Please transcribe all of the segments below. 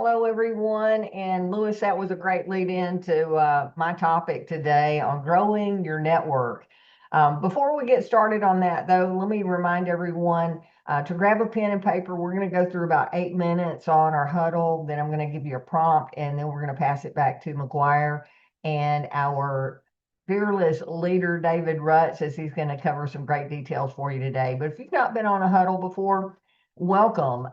Hello, everyone. And Lewis, that was a great lead in to my topic today on growing your network. Before we get started on that, though, let me remind everyone to grab a pen and paper. We're going to go through about 8 minutes on our huddle. Then I'm going to give you a prompt, and then we're going to pass it back to McGuire and our fearless leader, David Rutz, as he's going to cover some great details for you today. But if you've not been on a huddle before, welcome.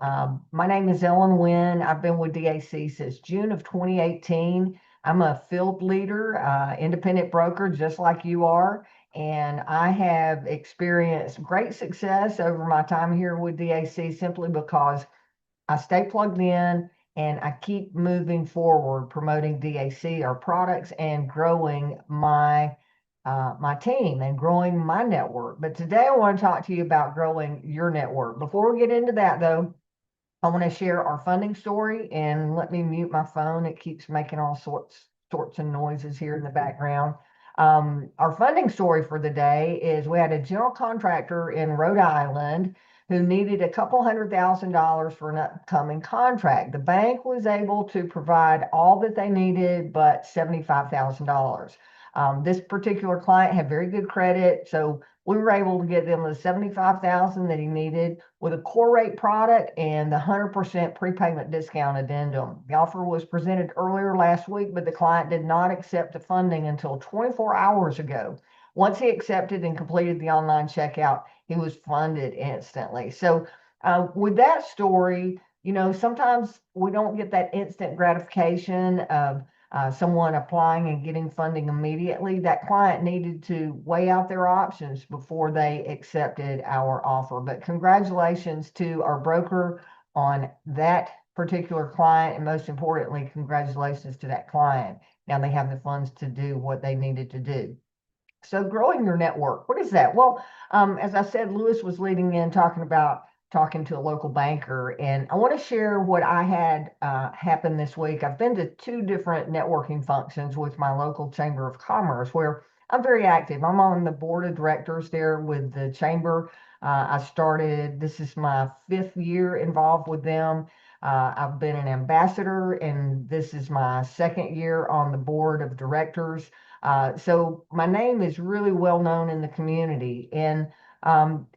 My name is Ellen Wynn. I've been with DAC since June of 2018. I'm a field leader, independent broker, just like you are. And I have experienced great success over my time here with DAC simply because I stay plugged in and I keep moving forward, promoting DAC, our products, and growing my team and growing my network. But today I want to talk to you about growing your network. Before we get into that, though, I want to share our funding story, and let me mute my phone. It keeps making all sorts of noises here in the background. Our funding story for the day is we had a general contractor in Rhode Island who needed a couple $100,000 for an upcoming contract. The bank was able to provide all that they needed, but $75,000. This particular client had very good credit, so we were able to get them the $75,000 that he needed with a core rate product and the 100% prepayment discount addendum. The offer was presented earlier last week, but the client did not accept the funding until 24 hours ago. Once he accepted and completed the online checkout, he was funded instantly. So with that story, sometimes we don't get that instant gratification of someone applying and getting funding immediately. That client needed to weigh out their options before they accepted our offer. But congratulations to our broker on that particular client, and most importantly, congratulations to that client. Now they have the funds to do what they needed to do. So growing your network, what is that? Well, as I said, Lewis was leading in talking to a local banker, and I want to share what I had happen this week. I've been to 2 different networking functions with my local Chamber of Commerce where I'm very active. I'm on the board of directors there with the Chamber. This is my 5th year involved with them. I've been an ambassador, and this is my 2nd year on the board of directors. So my name is really well known in the community. And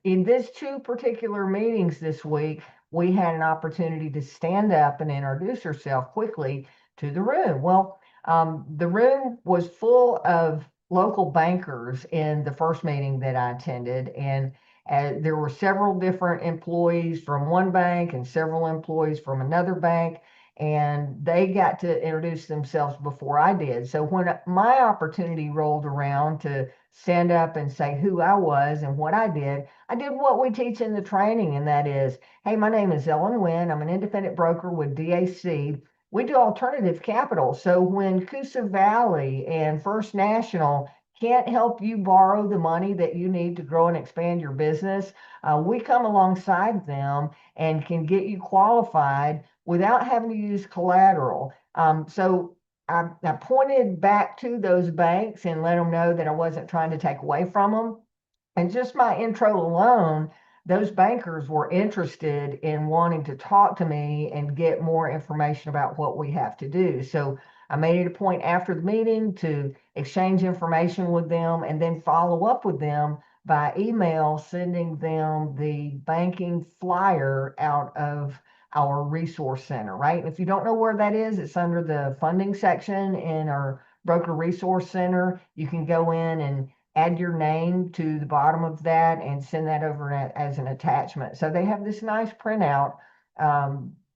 in these 2 particular meetings this week, we had an opportunity to stand up and introduce ourselves quickly to the room. Well, the room was full of local bankers in the first meeting that I attended, and there were several different employees from one bank and several employees from another bank, and they got to introduce themselves before I did. So when my opportunity rolled around to stand up and say who I was and what I did what we teach in the training, and that is, hey, my name is Ellen Wynn. I'm an independent broker with DAC. We do alternative capital. So when Coosa Valley and First National can't help you borrow the money that you need to grow and expand your business, we come alongside them and can get you qualified without having to use collateral. So I pointed back to those banks and let them know that I wasn't trying to take away from them. And just my intro alone, those bankers were interested in wanting to talk to me and get more information about what we have to do. So I made it a point after the meeting to exchange information with them and then follow up with them by email, sending them the banking flyer out of our resource center, right? And if you don't know where that is, it's under the funding section in our broker resource center. You can go in and add your name to the bottom of that and send that over as an attachment. So they have this nice printout,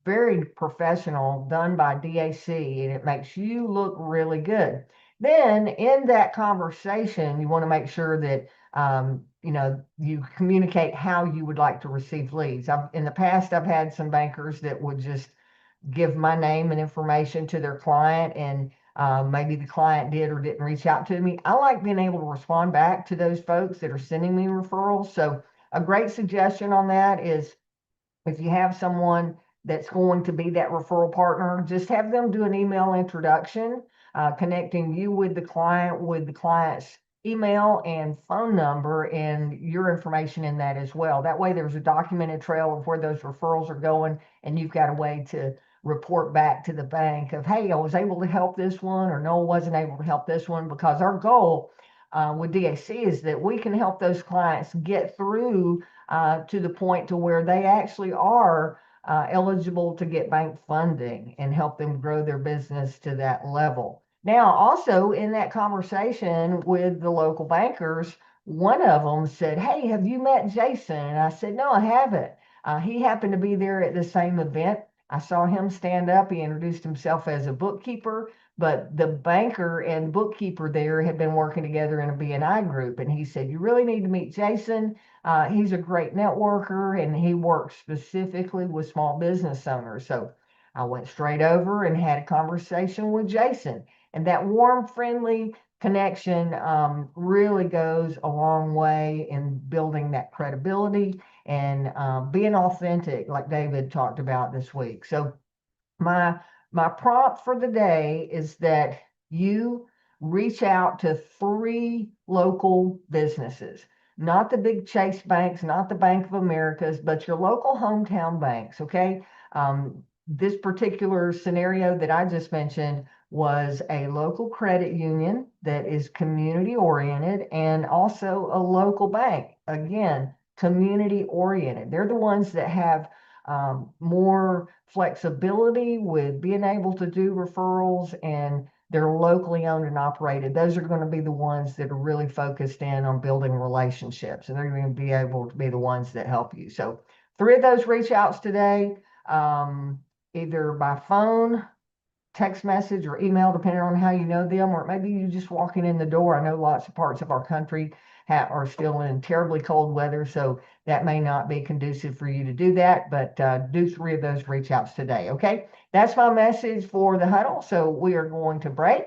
very professional, done by DAC, and it makes you look really good. Then in that conversation, you want to make sure that you communicate how you would like to receive leads. In the past, I've had some bankers that would just give my name and information to their client, and maybe the client did or didn't reach out to me. I like being able to respond back to those folks that are sending me referrals. So a great suggestion on that is, if you have someone that's going to be that referral partner, just have them do an email introduction, connecting you with the client's email and phone number and your information in that as well. That way there's a documented trail of where those referrals are going, and you've got a way to report back to the bank of, hey, I was able to help this one, or no, I wasn't able to help this one, because our goal with DAC is that we can help those clients get through to the point to where they actually are eligible to get bank funding and help them grow their business to that level. Now, also in that conversation with the local bankers, one of them said, hey, have you met Jason? And I said, no, I haven't. He happened to be there at the same event. I saw him stand up. He introduced himself as a bookkeeper, but the banker and bookkeeper there had been working together in a BNI group. And he said, you really need to meet Jason. He's a great networker, and he works specifically with small business owners. So I went straight over and had a conversation with Jason. And that warm, friendly connection really goes a long way in building that credibility and being authentic, like David talked about this week. So my my prompt for the day is that you reach out to 3 local businesses, not the big Chase banks, not the Bank of Americas, but your local hometown banks. Okay. This particular scenario that I just mentioned was a local credit union that is community oriented, and also a local bank, again, community oriented. They're the ones that have more flexibility with being able to do referrals, and they're locally owned and operated. Those are going to be the ones that are really focused in on building relationships, and they're going to be able to be the ones that help you. So 3 of those reach outs today, either by phone, text message, or email, depending on how you know them, or maybe you just walking in the door. I know lots of parts of our country are still in terribly cold weather, so that may not be conducive for you to do that, but do 3 of those reach outs today. Okay, that's my message for the huddle. So we are going to break.